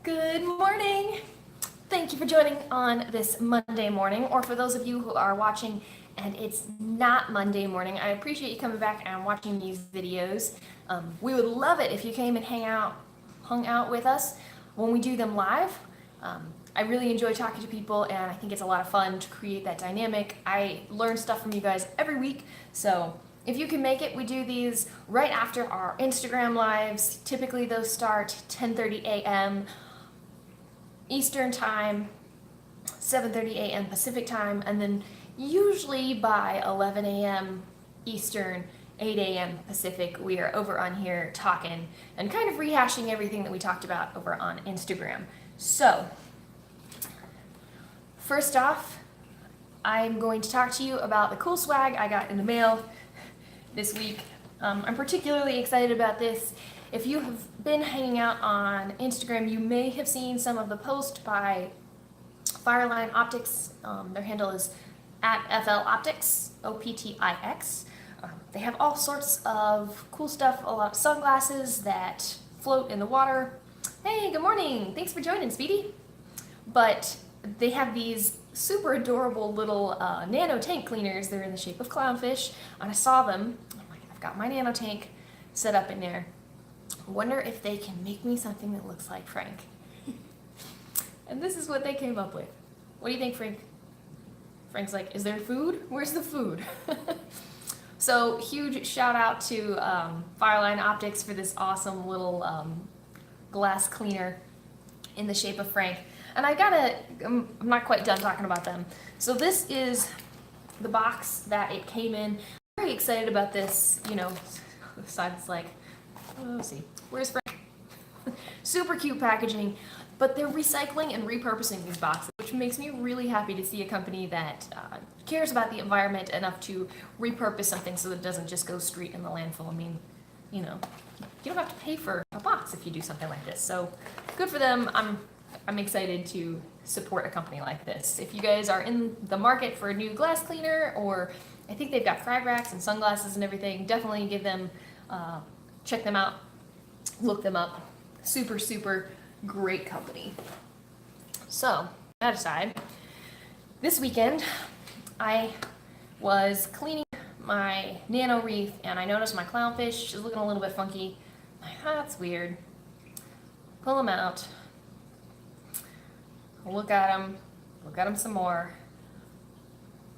Good morning! Thank you for joining on this Monday morning, or for those of you who are watching and it's not Monday morning, I appreciate you coming back and watching these videos. We would love it if you came and hung out with us when we do them live. I really enjoy talking to people, and I think it's a lot of fun to create that dynamic. I learn stuff from you guys every week, so if you can make it, we do these right after our Instagram lives. Typically those start 10:30 a.m. Eastern time, 7:30 a.m. Pacific time, and then usually by 11 a.m. Eastern, 8 a.m. Pacific, we are over on here talking and kind of rehashing everything that we talked about over on Instagram. So, first off, I'm going to talk to you about the cool swag I got in the mail this week. I'm particularly excited about this. If you have been hanging out on Instagram, you may have seen some of the posts by Fireline Optics. Their handle is @FLOptics, OPTIX. They have all sorts of cool stuff, a lot of sunglasses that float in the water. Hey, good morning. Thanks for joining, Speedy. But they have these super adorable little nano tank cleaners. They're in the shape of clownfish, and I saw them. I'm like, I've got my nano tank set up in there. I wonder if they can make me something that looks like Frank. And this is what they came up with. What do you think, Frank? Frank's like, is there food? Where's the food? So huge shout out to Fireline Optics for this awesome little glass cleaner in the shape of Frank. And I'm not quite done talking about them. So this is the box that it came in. I'm very excited about this. You know, the side's like, oh, let's see, where's Frank? Super cute packaging, but they're recycling and repurposing these boxes, which makes me really happy to see a company that cares about the environment enough to repurpose something so that it doesn't just go straight in the landfill. I mean, you know, you don't have to pay for a box if you do something like this. So good for them. I'm excited to support a company like this. If you guys are in the market for a new glass cleaner, or I think they've got frag racks and sunglasses and everything, definitely give them, check them out, look them up. Super, super great company. So, that aside, this weekend I was cleaning my nano reef and I noticed my clownfish is looking a little bit funky. I'm like, that's weird. Pull them out. Look at them some more.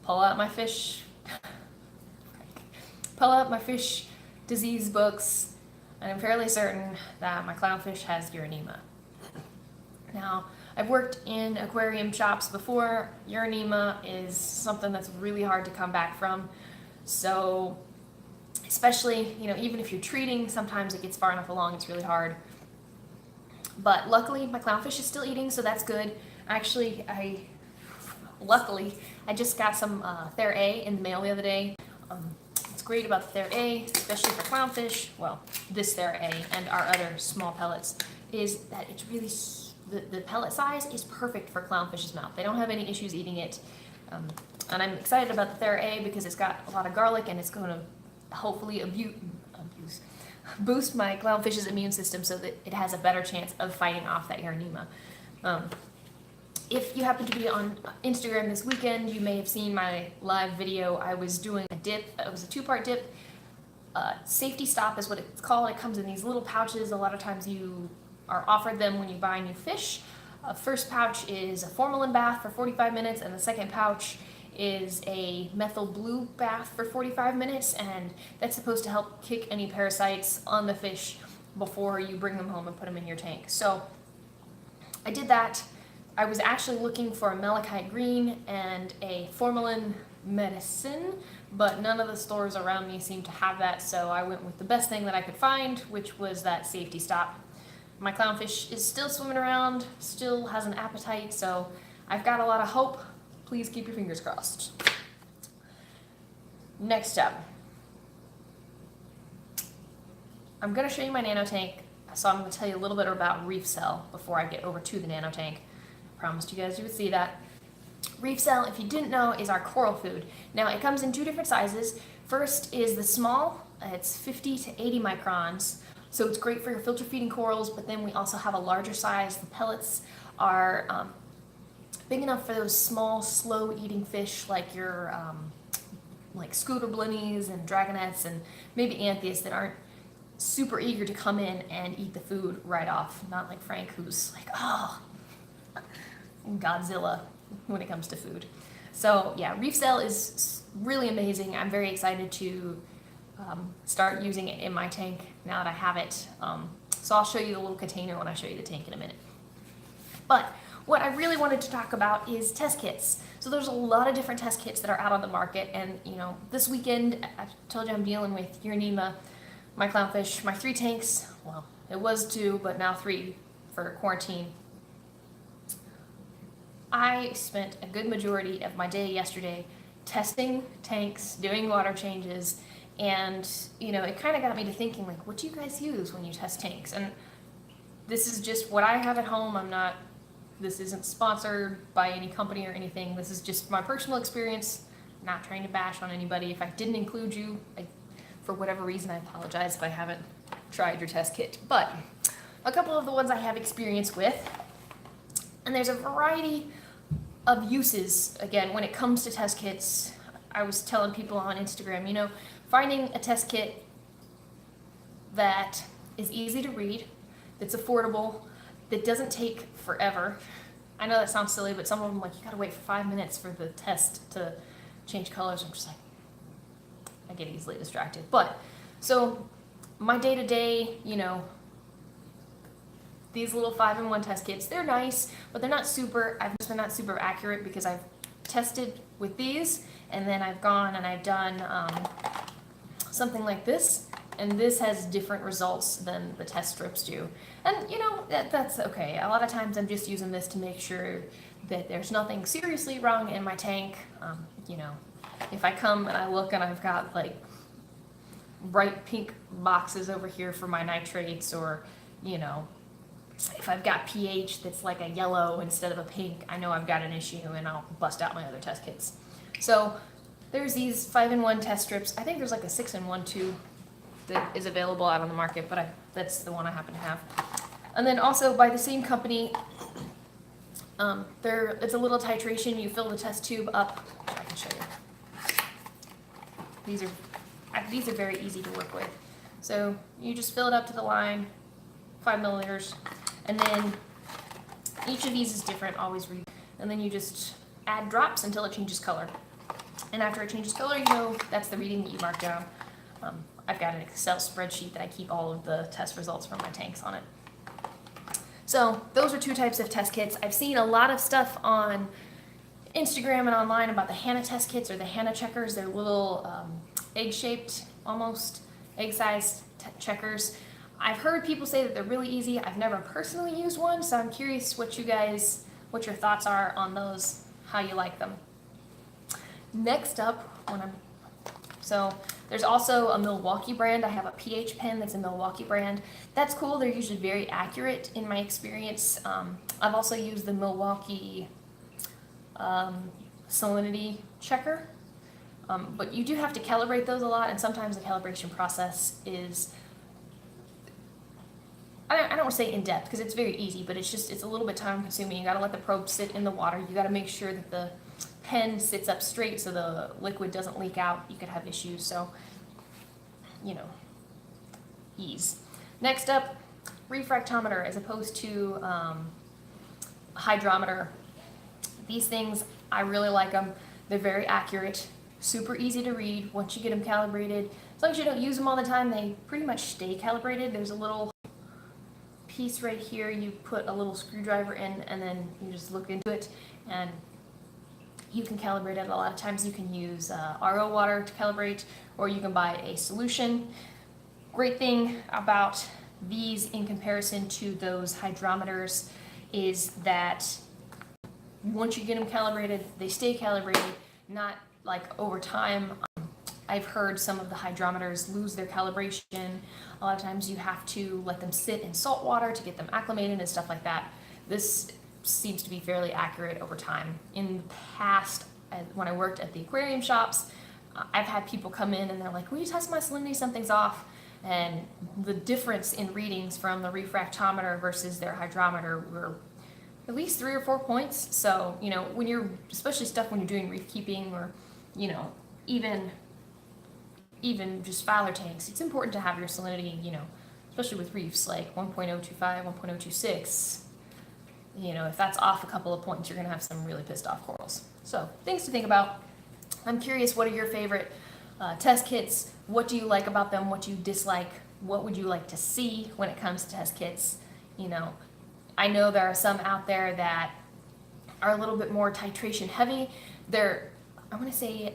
Pull out my fish disease books, and I'm fairly certain that my clownfish has Uronema. Now, I've worked in aquarium shops before. Uronema is something that's really hard to come back from. So, especially, you know, even if you're treating, sometimes it gets far enough along, it's really hard. But luckily, my clownfish is still eating, so that's good. Actually, luckily, I just got some TheraA in the mail the other day. What's great about the TheraA, especially for clownfish, well, this TheraA and our other small pellets, is that it's really, the pellet size is perfect for clownfish's mouth. They don't have any issues eating it. And I'm excited about the TheraA because it's got a lot of garlic and it's going to hopefully boost my clownfish's immune system so that it has a better chance of fighting off that Uronema. If you happen to be on Instagram this weekend, you may have seen my live video. I was doing a dip. It was a two-part dip. Safety Stop is what it's called. It comes in these little pouches. A lot of times you are offered them when you buy new fish. First pouch is a formalin bath for 45 minutes, and the second pouch is a methyl blue bath for 45 minutes, and that's supposed to help kick any parasites on the fish before you bring them home and put them in your tank. So I did that. I was actually looking for a malachite green and a formalin medicine, but none of the stores around me seemed to have that, so I went with the best thing that I could find, which was that Safety Stop. My clownfish is still swimming around, still has an appetite, so I've got a lot of hope. Please keep your fingers crossed. Next up, I'm going to show you my nano tank, so I'm going to tell you a little bit about Reef Cell before I get over to the nano tank. Promised you guys you would see that. Reef Cell, if you didn't know, is our coral food. Now, it comes in two different sizes. First is the small. It's 50 to 80 microns. So it's great for your filter feeding corals, but then we also have a larger size. The pellets are big enough for those small, slow-eating fish like your like scooter blennies and dragonets and maybe anthias that aren't super eager to come in and eat the food right off. Not like Frank, who's like, oh, Godzilla when it comes to food. So yeah, Reef Cell is really amazing. I'm very excited to start using it in my tank now that I have it. So I'll show you the little container when I show you the tank in a minute. But what I really wanted to talk about is test kits. So there's a lot of different test kits that are out on the market, and you know, this weekend I told you I'm dealing with Euronema, my clownfish, my 3 tanks. Well, it was 2, but now 3 for quarantine. I spent a good majority of my day yesterday testing tanks, doing water changes, and you know, it kind of got me to thinking, like, what do you guys use when you test tanks? And this is just what I have at home. This isn't sponsored by any company or anything. This is just my personal experience. I'm not trying to bash on anybody. If I didn't include you, for whatever reason, I apologize if I haven't tried your test kit. But a couple of the ones I have experience with, and there's a variety of uses. Again, when it comes to test kits, I was telling people on Instagram, you know, finding a test kit that is easy to read, that's affordable, that doesn't take forever. I know that sounds silly, but some of them, like, you gotta wait for 5 minutes for the test to change colors. I'm just like, I get easily distracted. But, so, my day-to-day, you know, these little 5-in-1 test kits, they're nice, but they're not super accurate because I've tested with these, and then I've gone and I've done something like this, and this has different results than the test strips do. And you know, that's okay. A lot of times I'm just using this to make sure that there's nothing seriously wrong in my tank. You know, if I come and I look and I've got like bright pink boxes over here for my nitrates, or you know, if I've got pH that's like a yellow instead of a pink, I know I've got an issue and I'll bust out my other test kits. So there's these 5-in-1 test strips. I think there's like a 6-in-1 too that is available out on the market, but that's the one I happen to have. And then also by the same company, it's a little titration. You fill the test tube up. I can show you. These are very easy to work with. So you just fill it up to the line, 5 milliliters, and then each of these is different, always read. And then you just add drops until it changes color. And after it changes color, you know that's the reading that you mark down. I've got an Excel spreadsheet that I keep all of the test results from my tanks on it. So those are 2 types of test kits. I've seen a lot of stuff on Instagram and online about the Hanna test kits or the Hanna checkers. They're little egg-shaped, almost egg-sized checkers. I've heard people say that they're really easy. I've never personally used one, so I'm curious what your thoughts are on those, how you like them. Next up, so there's also a Milwaukee brand. I have a pH pen that's a Milwaukee brand. That's cool. They're usually very accurate in my experience. I've also used the Milwaukee salinity checker, but you do have to calibrate those a lot, and sometimes the calibration process is, I don't want to say in depth because it's very easy, but it's a little bit time consuming. You got to let the probe sit in the water. You got to make sure that the pen sits up straight so the liquid doesn't leak out. You could have issues, so you know, ease. Next up, refractometer as opposed to hydrometer. These things, I really like them. They're very accurate, super easy to read once you get them calibrated. As long as you don't use them all the time, they pretty much stay calibrated. There's a little piece right here. You put a little screwdriver in, and then you just look into it, and you can calibrate it. A lot of times you can use RO water to calibrate, or you can buy a solution. Great thing about these in comparison to those hydrometers is that once you get them calibrated, they stay calibrated, not like over time. I've heard some of the hydrometers lose their calibration. A lot of times you have to let them sit in salt water to get them acclimated and stuff like that. This seems to be fairly accurate over time. In the past, when I worked at the aquarium shops, I've had people come in and they're like, will you test my salinity? Something's off. and the difference in readings from the refractometer versus their hydrometer were at least 3 or 4 points. So, you know, when you're, especially stuff when you're doing reef keeping, or, you know, even just Fowler tanks, it's important to have your salinity, you know, especially with reefs like 1.025, 1.026. You know, if that's off a couple of points, you're going to have some really pissed off corals. So, things to think about. I'm curious, what are your favorite test kits? What do you like about them? What do you dislike? What would you like to see when it comes to test kits? You know, I know there are some out there that are a little bit more titration heavy. I want to say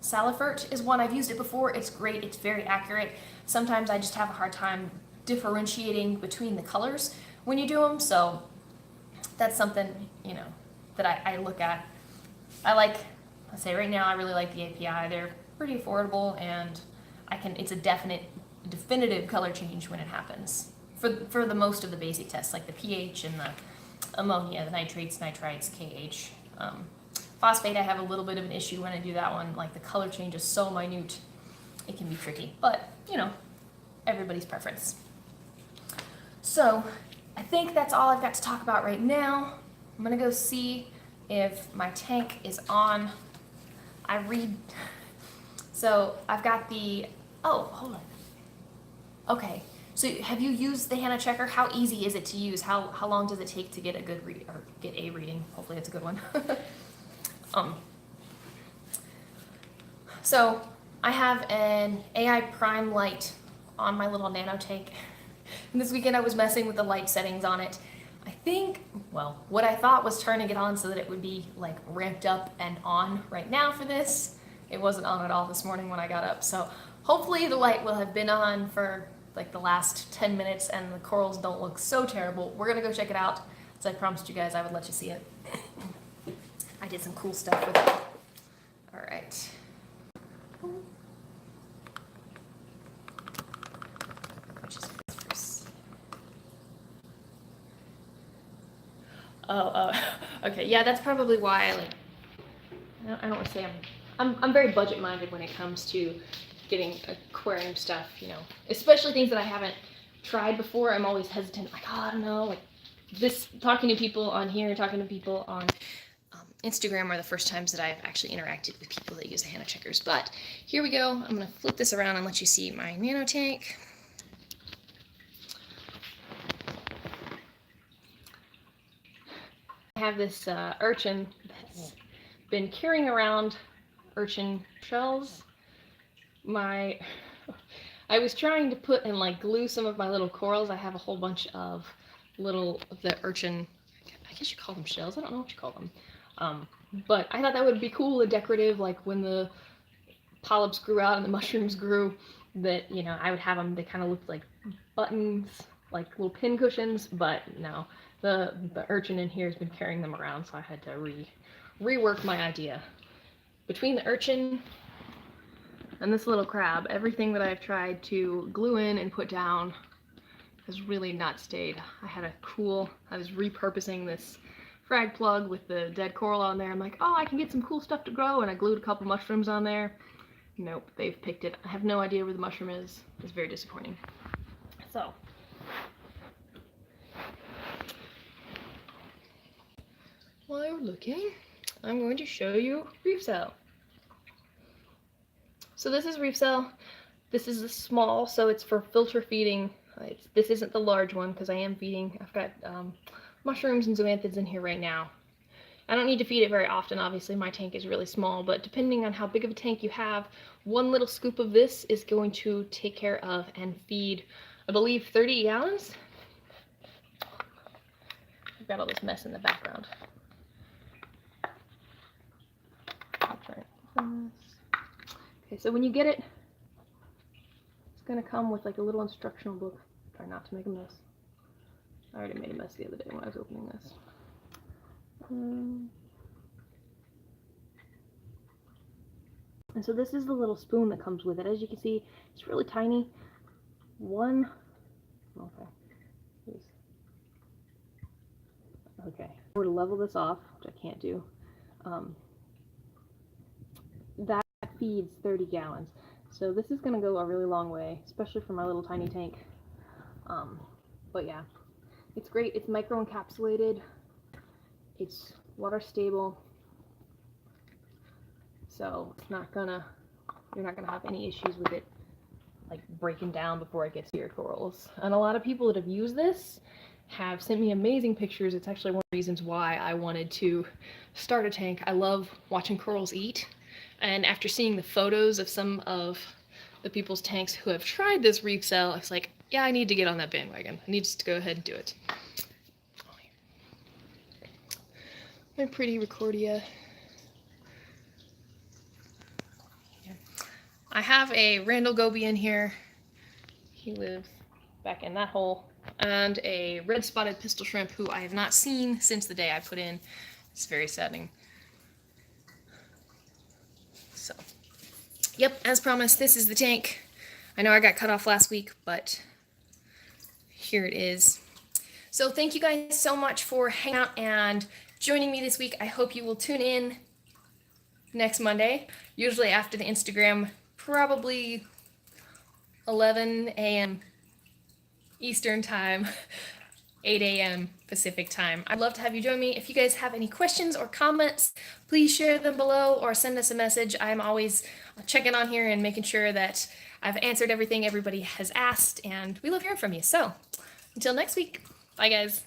Salifert is one. I've used it before. It's great. It's very accurate. Sometimes I just have a hard time differentiating between the colors when you do them. So that's something, you know, that I look at. I say right now, I really like the API. They're pretty affordable, and it's a definitive color change when it happens. For the most of the basic tests, like the pH and the ammonia, the nitrates, nitrites, KH. Phosphate, I have a little bit of an issue when I do that one. Like, the color change is so minute, it can be tricky. But, you know, everybody's preference. So, I think that's all I've got to talk about right now. I'm gonna go see if my tank is on. So I've got hold on. Okay, so have you used the Hanna checker? How easy is it to use? How long does it take to get a good read, or get a reading? Hopefully it's a good one. So I have an AI Prime light on my little nano tank. And this weekend I was messing with the light settings on it. I think, well, what I thought was turning it on so that it would be like ramped up and on right now for this. It wasn't on at all this morning when I got up. So hopefully the light will have been on for like the last 10 minutes and the corals don't look so terrible. We're gonna go check it out. As I promised you guys, I would let you see it. I did some cool stuff with it. All right. Okay, yeah, that's probably why I don't want to say I'm very budget minded when it comes to getting aquarium stuff, you know, especially things that I haven't tried before. I'm always hesitant, like, oh, I don't know, like this, talking to people on here, talking to people on Instagram are the first times that I've actually interacted with people that use the Hanna checkers. But here we go. I'm going to flip this around and let you see my nano tank. I have this urchin that's been carrying around urchin shells. I was trying to put and like glue some of my little corals. I have a whole bunch of the urchin, I guess you call them shells. I don't know what you call them. But I thought that would be cool and decorative, like when the polyps grew out and the mushrooms grew, that, you know, I would have them, they kind of looked like buttons, like little pin cushions, but no. The urchin in here has been carrying them around, so I had to rework my idea. Between the urchin and this little crab, everything that I've tried to glue in and put down has really not stayed. I was repurposing this frag plug with the dead coral on there. I'm like, oh, I can get some cool stuff to grow, and I glued a couple mushrooms on there. Nope, they've picked it. I have no idea where the mushroom is. It's very disappointing. So, while you're looking, I'm going to show you Reef Cell. So this is Reef Cell. This is the small, so it's for filter feeding. This isn't the large one because I am feeding. I've got mushrooms and zoanthids in here right now. I don't need to feed it very often, obviously. My tank is really small, but depending on how big of a tank you have, one little scoop of this is going to take care of and feed, I believe, 30 gallons. I've got all this mess in the background. I'll try this. Okay, so when you get it, it's going to come with like a little instructional book. Try not to make a mess. I already made a mess the other day when I was opening this. And so this is the little spoon that comes with it. As you can see, it's really tiny. Okay. We're to level this off, which I can't do. That feeds 30 gallons. So this is gonna go a really long way, especially for my little tiny tank. But yeah, it's great. It's micro encapsulated. It's water stable. So it's not gonna, you're not gonna have any issues with it like breaking down before it gets to your corals. And a lot of people that have used this have sent me amazing pictures. It's actually one of the reasons why I wanted to start a tank. I love watching corals eat. And after seeing the photos of some of the people's tanks who have tried this reef cell, I was like, yeah, I need to get on that bandwagon. I need to go ahead and do it. My pretty Recordia. Yeah. I have a Randall Goby in here. He lives back in that hole. And a red spotted pistol shrimp who I have not seen since the day I put in. It's very saddening. So, yep, as promised, this is the tank. I know I got cut off last week, but here it is. So thank you guys so much for hanging out and joining me this week. I hope you will tune in next Monday, usually after the Instagram, probably 11 a.m. Eastern time, 8 a.m. Pacific time. I'd love to have you join me. If you guys have any questions or comments, please share them below or send us a message. I'm always checking on here and making sure that I've answered everything everybody has asked, and we love hearing from you. So until next week, bye guys.